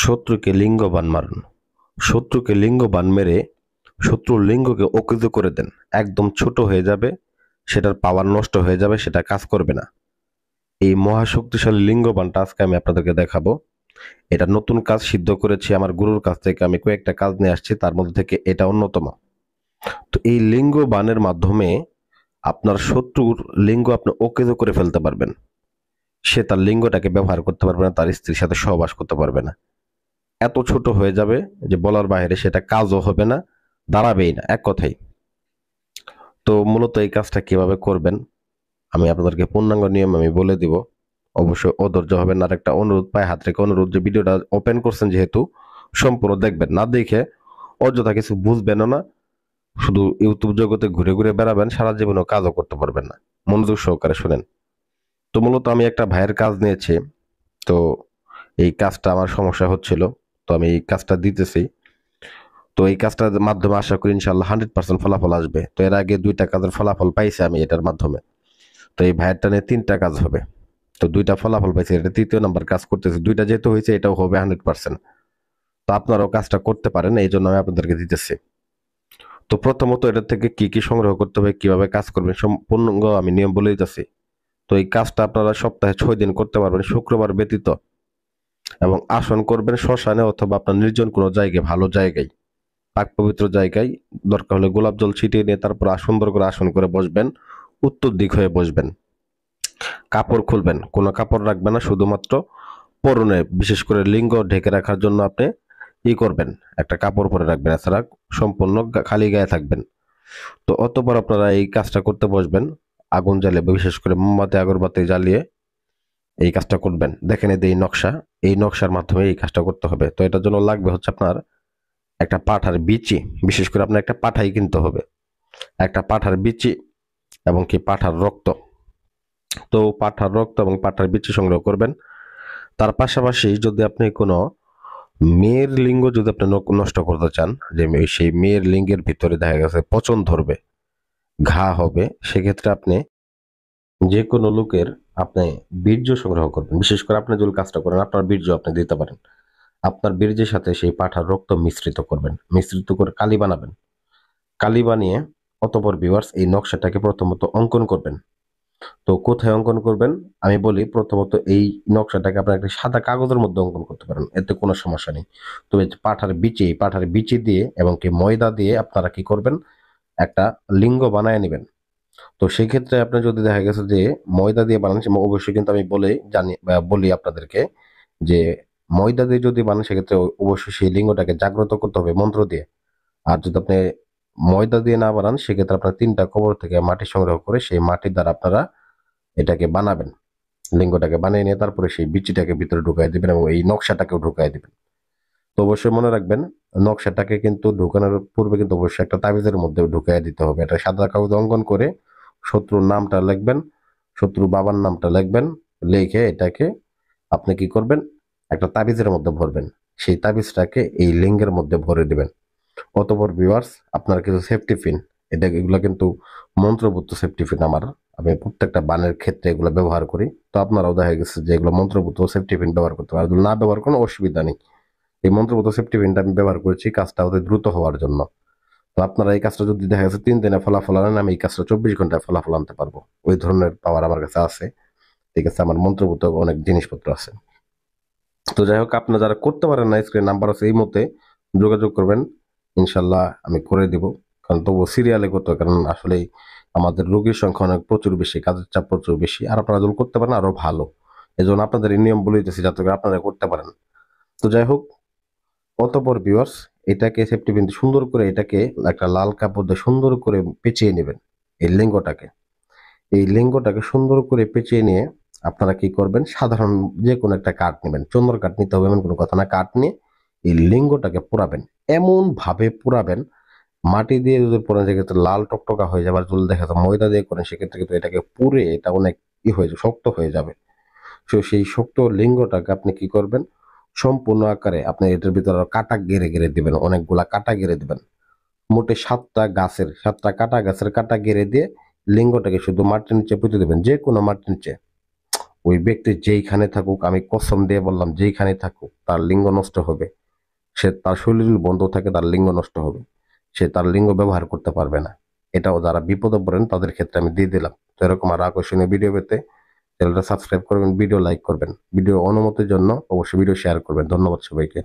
শত্রুকে লিঙ্গ বান মারুন। শত্রুকে লিঙ্গ বান মেরে শত্রুর লিঙ্গকে অকেজ করে দেন। একদম ছোট হয়ে যাবে, সেটার পাওয়ার নষ্ট হয়ে যাবে, সেটা কাজ করবে না। এই মহাশক্তিশালী লিঙ্গ বানটা আজকে আমি আপনাদেরকে দেখাবো। এটা নতুন কাজ সিদ্ধ করেছি আমার গুরুর কাছ থেকে। আমি কয়েকটা কাজ নিয়ে আসছি, তার মধ্যে থেকে এটা অন্যতম। তো এই লিঙ্গ বানের মাধ্যমে আপনার শত্রুর লিঙ্গ আপনি অকেজ করে ফেলতে পারবেন। সে তার লিঙ্গটাকে ব্যবহার করতে পারবে না, তার স্ত্রীর সাথে সহবাস করতে পারবে না। এত ছোট হয়ে যাবে যে বলার বাইরে, সেটা কাজও হবে না, দাঁড়াবেই না, এক কথাই। তো মূলত এই কাজটা কিভাবে করবেন আমি আপনাদেরকে পূর্ণাঙ্গ নিয়ম আমি বলে দিব। অবশ্যই অধৈর্য হবেন। আর একটা অনুরোধ, পায়ে হাত রেখে অনুরোধ, যে ভিডিওটা ওপেন করছেন যেহেতু সম্পূর্ণ দেখবেন, না দেখে অযথা কিছু বুঝবেনও না, শুধু ইউটিউব জগতে ঘুরে ঘুরে বেড়াবেন, সারা জীবনেও কাজও করতে পারবেন না। মনোযোগ সহকারে শুনেন। তো মূলত আমি একটা ভাইয়ের কাজ নিয়েছি। তো এই কাজটা আমার সমস্যা হচ্ছিল, তো আমি এই কাজটা দিতেছি। তো এই কাজটার মাধ্যমে আশা করি ইনশাল্লাহ 100% ফলাফল আসবে। তো এর আগে 2টা কাজের ফলাফল পাইছি আমি এটার মাধ্যমে। তো এই ভাইয়েরটা নিয়ে 3টা কাজ হবে। তো 2টা ফলাফল পাইছি, এটা 3য় নাম্বার কাজ করতেছি। 2টা যেহেতু হয়েছে, এটাও হবে 100%। তো আপনারাও কাজটা করতে পারেন, এই জন্য আমি আপনাদেরকে দিতেছি। তো প্রথমত এটা থেকে কি কি সংগ্রহ করতে হবে, কিভাবে কাজ করবেন, সম্পূর্ণ আমি নিয়ম বলে দিতেছি। তো এই কাজটা আপনারা সপ্তাহে 6 দিন করতে পারবেন, শুক্রবার ব্যতীত। এবং আসন করবেন শ্মশানে অথবা আপনার নির্জন কোনো জায়গায়, ভালো জায়গায়, পাক পবিত্র জায়গায়। দরকার হলে গোলাপ জল ছিটিয়ে নিয়ে তারপর সুন্দর করে আসন করে বসবেন, উত্তর দিক হয়ে বসবেন। কাপড় খুলবেন, কোনো কাপড় রাখবেন না, শুধুমাত্র পরনে, বিশেষ করে লিঙ্গ ঢেকে রাখার জন্য আপনি করবেন, একটা কাপড় পরে রাখবেন, এছাড়া সম্পূর্ণ খালি গায়ে থাকবেন। তো অতঃপর আপনারা এই কাজটা করতে বসবেন। আগুন জ্বালিয়ে, বিশেষ করে মোমবাতি আগরবাতি জ্বালিয়ে এই কাজটা করবেন। দেখেন এই নকশা, এই নকশার মাধ্যমে এই কাজটা করতে হবে। তো এটার জন্য লাগবে হচ্ছে আপনার একটা পাঠার বিচি। বিশেষ করে আপনার একটা পাঠাই কিনতে হবে, একটা পাঠার বিচি এবং কি পাঠার রক্ত। তো পাঠার রক্ত এবং পাঠার বিচি সংগ্রহ করবেন। তার পাশাপাশি যদি আপনি কোনো মেয়ের লিঙ্গ যদি আপনি নষ্ট করতে চান, যে সেই মেয়ের লিঙ্গের ভিতরে দেখা গেছে পচন ধরবে, ঘা হবে, সেক্ষেত্রে আপনি যে কোনো লোকের আপনি বীর্য সংগ্রহ করবেন। বিশেষ করে আপনি যদি কাজটা করেন, আপনার বীর্য আপনি দিতে পারেন। আপনার বীর্যের সাথে সেই পাঠার রক্ত মিশ্রিত করবেন, মিশ্রিত করে কালি বানাবেন। কালি বানিয়ে অতঃপর ভিউয়ার্স এই নকশাটাকে প্রথমত অঙ্কন করবেন। তো কোথায় অঙ্কন করবেন আমি বলি। প্রথমত এই নকশাটাকে আপনার একটা সাদা কাগজের মধ্যে অঙ্কন করতে পারেন, এতে কোনো সমস্যা নেই। তবে পাঠার বিচি দিয়ে এবং কি ময়দা দিয়ে আপনারা কি করবেন, একটা লিঙ্গ বানায় নেবেন। তো সেই ক্ষেত্রে আপনি যদি দেখা গেছে যে ময়দা দিয়ে বানান, অবশ্যই কিন্তু আমি বলি আপনাদেরকে যে ময়দা দিয়ে যদি বানান, সেক্ষেত্রে অবশ্যই সেই লিঙ্গটাকে জাগ্রত করতে হবে মন্ত্র দিয়ে। আর যদি আপনি ময়দা দিয়ে না বানান, সেক্ষেত্রে আপনার 3টা কবর থেকে মাটি সংগ্রহ করে সেই মাটির দ্বারা আপনারা এটাকে বানাবেন। লিঙ্গটাকে বানিয়ে নিয়ে তারপরে সেই বিচিটাকে ভিতরে ঢুকাই দিবেন এবং এই নকশাটাকেও ঢুকাই দিবেন। তো অবশ্যই মনে রাখবেন, নকশাটাকে কিন্তু ঢুকানোর পূর্বে কিন্তু অবশ্যই একটা তাবিজের মধ্যে ঢুকাই দিতে হবে। এটা সাদা কাগজে অঙ্কন করে শত্রুর নামটা লিখবেন, শত্রুর বাবার নামটা লিখবেন। লিখে এটাকে আপনি কি করবেন, একটা তাবিজের মধ্যে ভরবেন। সেই তাবিজটাকে এই লিঙ্গের মধ্যে ভরে দিবেন। অতঃপর ভিউয়ার্স, আপনার কিছু সেফটি পিন, এগুলা কিন্তু মন্ত্রভূত সেফটি পিন আমার, আমি প্রত্যেকটা বানের ক্ষেত্রে এগুলো ব্যবহার করি। তো আপনারাও দেখা গেছে যে এগুলো মন্ত্রভূত সেফটি পিন ব্যবহার করতে পারেন, না ব্যবহার কোনো অসুবিধা নেই। এই মন্ত্রভূত সেফটি পিনটা আমি ব্যবহার করেছি কাজটা অতি দ্রুত হওয়ার জন্য। তো আপনারা এই কাজটা যদি দেখা গেছে 3 দিনে ফলাফল আনেন, আমি এই কাজটা 24 ঘন্টায় ফলাফল আনতে পারবো। ওই ধরনের পাওয়ার আমার কাছে আছে। ঠিক আছে, আমার মন্ত্রভূত অনেক জিনিসপত্র আছে। তো যাই হোক, আপনারা যারা করতে পারেন না, স্ক্রিন নাম্বার আছে, এই মতে যোগাযোগ করবেন, ইনশাল্লাহ আমি করে দিব। কারণ তবু সিরিয়ালে করতে হয়, কারণ আসলে আমাদের রোগীর সংখ্যা অনেক প্রচুর বেশি, কাজের চাপ প্রচুর বেশি। আর আপনারা যদি করতে পারেন আরো ভালো। এই জন্য আপনাদের এই নিয়ম বলে দিতেছি যাতে করে আপনারা করতে পারেন। তো যাই হোক, অতঃপর ভিউয়ার্স, এটাকে সেফটি পিন সুন্দর করে এটাকে একটা লাল কাপড় দিয়ে সুন্দর করে পেঁচিয়ে নেবেন। এই লিঙ্গটাকে, সুন্দর করে পেঁচিয়ে নিয়ে আপনারা কি করবেন, সাধারণ যে কোনো একটা কাঠ নেবেন, চন্দর কাঠ নিতে হবে এমন কোনো কথা না। কাঠ নিয়ে এই লিঙ্গটাকে পোড়াবেন, এমন ভাবে পোড়াবেন, মাটি দিয়ে যদি পোড়ান সেক্ষেত্রে লাল টকটকা হয়ে যাবে। আর যদি দেখা যায় ময়দা দিয়ে করেন, সেক্ষেত্রে কিন্তু এটাকে পুড়ে এটা অনেক হয়ে যাবে, শক্ত হয়ে যাবে। তো সেই শক্ত লিঙ্গটাকে আপনি কি করবেন, সম্পূর্ণ আকারে আপনি এটার ভিতরে কাটা গেড়ে গেড়ে দিবেন, অনেকগুলা কাটা গেড়ে দিবেন। মোটে 7টা কাটা গাছের কাটা গেড়ে দিয়ে লিঙ্গটাকে শুধু মাটির নিচে পুঁতে দেবেন, যে কোনো মাটির নিচে। ওই ব্যক্তি যেইখানে থাকুক, আমি কসম দিয়ে বললাম যেইখানে থাকুক তার লিঙ্গ নষ্ট হবে। সে তার শরীর বন্ধ থাকে, তার লিঙ্গ নষ্ট হবে, সে তার লিঙ্গ ব্যবহার করতে পারবে না। এটাও যারা বিপদে পড়েন তাদের ক্ষেত্রে আমি দিয়ে দিলাম। তো এরকম আরো আকর্ষণীয় ভিডিও পেতে চ্যানেলটা সাবস্ক্রাইব করবেন, ভিডিও লাইক করবেন, ভিডিও অনুমতির জন্য অবশ্যই ভিডিও শেয়ার করবেন। ধন্যবাদ সবাইকে।